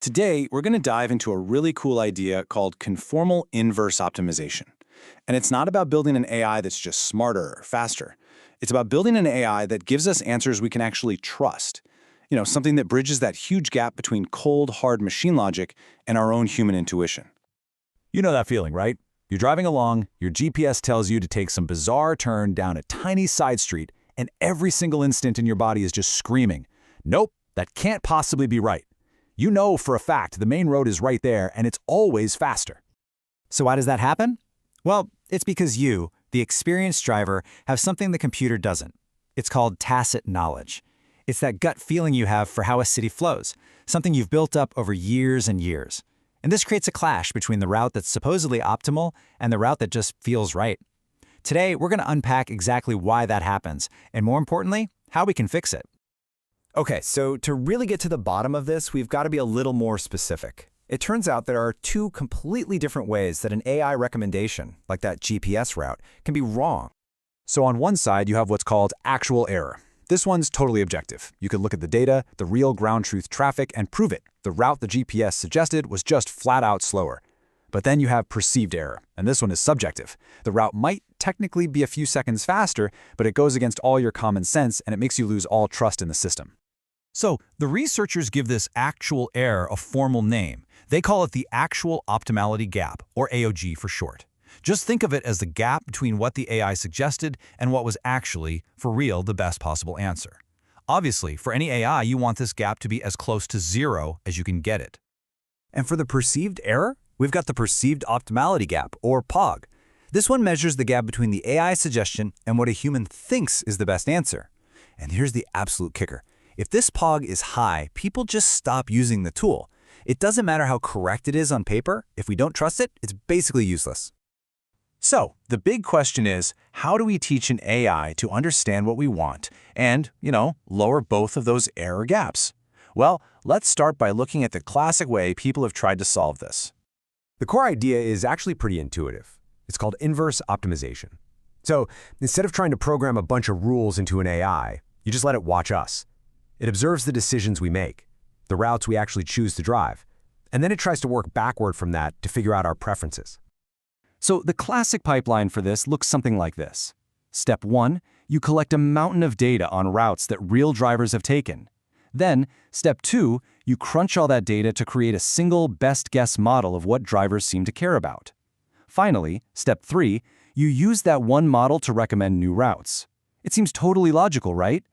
Today, we're going to dive into a really cool idea called Conformal Inverse Optimization. And it's not about building an AI that's just smarter or faster. It's about building an AI that gives us answers we can actually trust. Something that bridges that huge gap between cold, hard machine logic and our own human intuition. You know that feeling, right? You're driving along, your GPS tells you to take some bizarre turn down a tiny side street, and every single instinct in your body is just screaming, "Nope, that can't possibly be right." You know for a fact the main road is right there, and it's always faster. So why does that happen? Well, it's because you, the experienced driver, have something the computer doesn't. It's called tacit knowledge. It's that gut feeling you have for how a city flows, something you've built up over years and years. And this creates a clash between the route that's supposedly optimal and the route that just feels right. Today, we're going to unpack exactly why that happens, and more importantly, how we can fix it. Okay, so to really get to the bottom of this, we've got to be a little more specific. It turns out there are two completely different ways that an AI recommendation, like that GPS route, can be wrong. So on one side, you have what's called actual error. This one's totally objective. You could look at the data, the real ground truth traffic, and prove it. The route the GPS suggested was just flat out slower. But then you have perceived error, and this one is subjective. The route might technically be a few seconds faster, but it goes against all your common sense, and it makes you lose all trust in the system. So, the researchers give this actual error a formal name. They call it the actual optimality gap, or AOG for short. Just think of it as the gap between what the AI suggested and what was actually, for real, the best possible answer. Obviously, for any AI, you want this gap to be as close to zero as you can get it. And for the perceived error, we've got the perceived optimality gap, or POG. This one measures the gap between the AI suggestion and what a human thinks is the best answer. And here's the absolute kicker. If this POG is high, people just stop using the tool. It doesn't matter how correct it is on paper. If we don't trust it, it's basically useless. So, the big question is, how do we teach an AI to understand what we want and, lower both of those error gaps? Well, let's start by looking at the classic way people have tried to solve this. The core idea is actually pretty intuitive. It's called inverse optimization. So instead of trying to program a bunch of rules into an AI, you just let it watch us. It observes the decisions we make, the routes we actually choose to drive, and then it tries to work backward from that to figure out our preferences. So the classic pipeline for this looks something like this. Step 1, you collect a mountain of data on routes that real drivers have taken. Then, step 2, you crunch all that data to create a single best guess model of what drivers seem to care about. Finally, step 3, you use that one model to recommend new routes. It seems totally logical, right?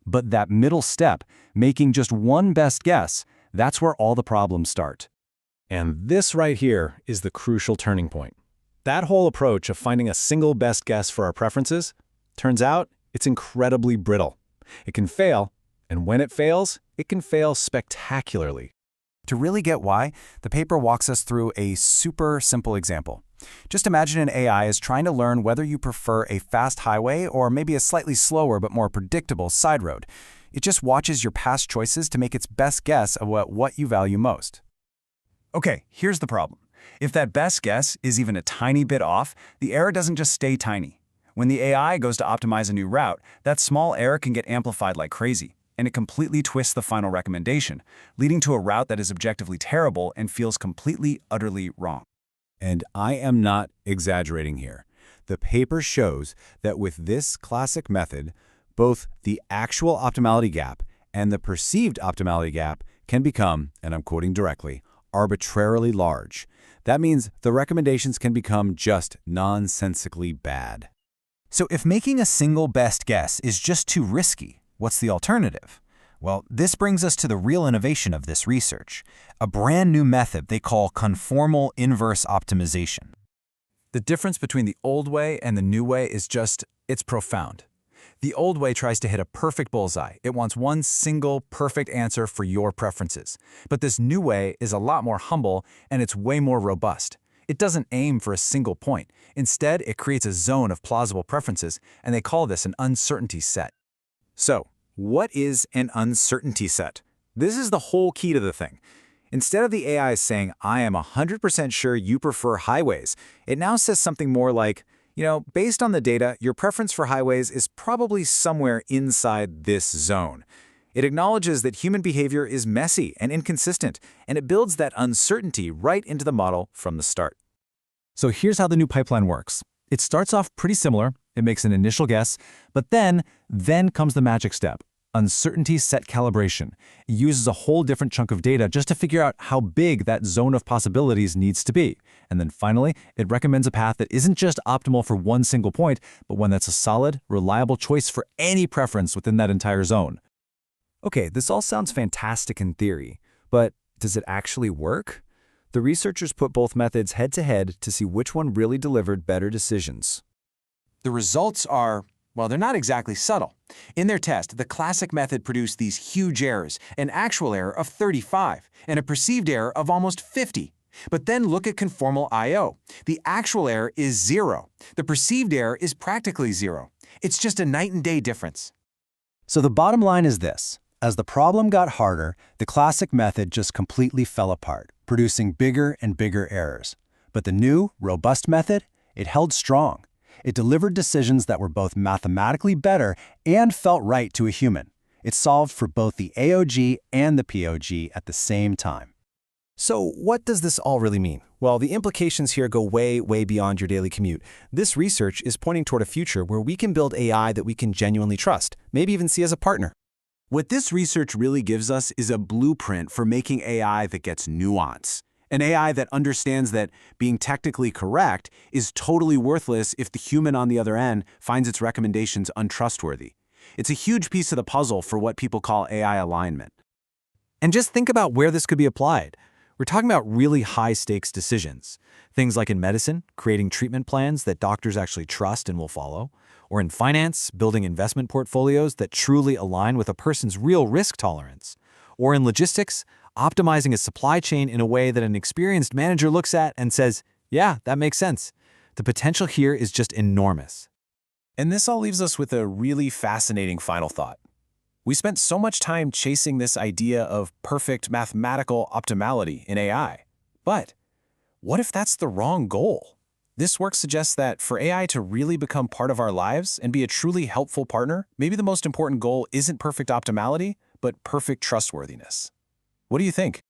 But that middle step, making just one best guess, that's where all the problems start. And this right here is the crucial turning point. That whole approach of finding a single best guess for our preferences, turns out it's incredibly brittle. It can fail, and when it fails, it can fail spectacularly. To really get why, the paper walks us through a super simple example. Just imagine an AI is trying to learn whether you prefer a fast highway or maybe a slightly slower but more predictable side road. It just watches your past choices to make its best guess of what you value most. Okay, here's the problem. If that best guess is even a tiny bit off, the error doesn't just stay tiny. When the AI goes to optimize a new route, that small error can get amplified like crazy, and it completely twists the final recommendation, leading to a route that is objectively terrible and feels completely, utterly wrong. And I am not exaggerating here. The paper shows that with this classic method, both the actual optimality gap and the perceived optimality gap can become, and I'm quoting directly, arbitrarily large. That means the recommendations can become just nonsensically bad. So if making a single best guess is just too risky, what's the alternative? Well, this brings us to the real innovation of this research, a brand new method they call Conformal Inverse Optimization. The difference between the old way and the new way is it's profound. The old way tries to hit a perfect bullseye. It wants one single perfect answer for your preferences. But this new way is a lot more humble and it's way more robust. It doesn't aim for a single point. Instead, it creates a zone of plausible preferences, and they call this an uncertainty set. So, what is an uncertainty set? This is the whole key to the thing. Instead of the AI saying, I am 100% sure you prefer highways, it now says something more like, based on the data, your preference for highways is probably somewhere inside this zone. It acknowledges that human behavior is messy and inconsistent, and it builds that uncertainty right into the model from the start. So here's how the new pipeline works. It starts off pretty similar. It makes an initial guess, but then comes the magic step. Uncertainty set calibration. It uses a whole different chunk of data just to figure out how big that zone of possibilities needs to be. And then finally, it recommends a path that isn't just optimal for one single point, but one that's a solid, reliable choice for any preference within that entire zone. Okay, this all sounds fantastic in theory, but does it actually work? The researchers put both methods head-to-head to see which one really delivered better decisions. The results are, well, they're not exactly subtle. In their test, the classic method produced these huge errors, an actual error of 35 and a perceived error of almost 50. But then look at conformal I/O. The actual error is 0. The perceived error is practically 0. It's just a night and day difference. So the bottom line is this. As the problem got harder, the classic method just completely fell apart, producing bigger and bigger errors. But the new, robust method, it held strong. It delivered decisions that were both mathematically better and felt right to a human. It solved for both the AOG and the POG at the same time. So what does this all really mean? Well, the implications here go way, way beyond your daily commute. This research is pointing toward a future where we can build AI that we can genuinely trust, maybe even see as a partner. What this research really gives us is a blueprint for making AI that gets nuance. An AI that understands that being technically correct is totally worthless if the human on the other end finds its recommendations untrustworthy. It's a huge piece of the puzzle for what people call AI alignment. And just think about where this could be applied. We're talking about really high-stakes decisions. Things like in medicine, creating treatment plans that doctors actually trust and will follow. Or in finance, building investment portfolios that truly align with a person's real risk tolerance. Or in logistics, optimizing a supply chain in a way that an experienced manager looks at and says, yeah, that makes sense. The potential here is just enormous. And this all leaves us with a really fascinating final thought. We spent so much time chasing this idea of perfect mathematical optimality in AI. But what if that's the wrong goal? This work suggests that for AI to really become part of our lives and be a truly helpful partner, maybe the most important goal isn't perfect optimality, but perfect trustworthiness. What do you think?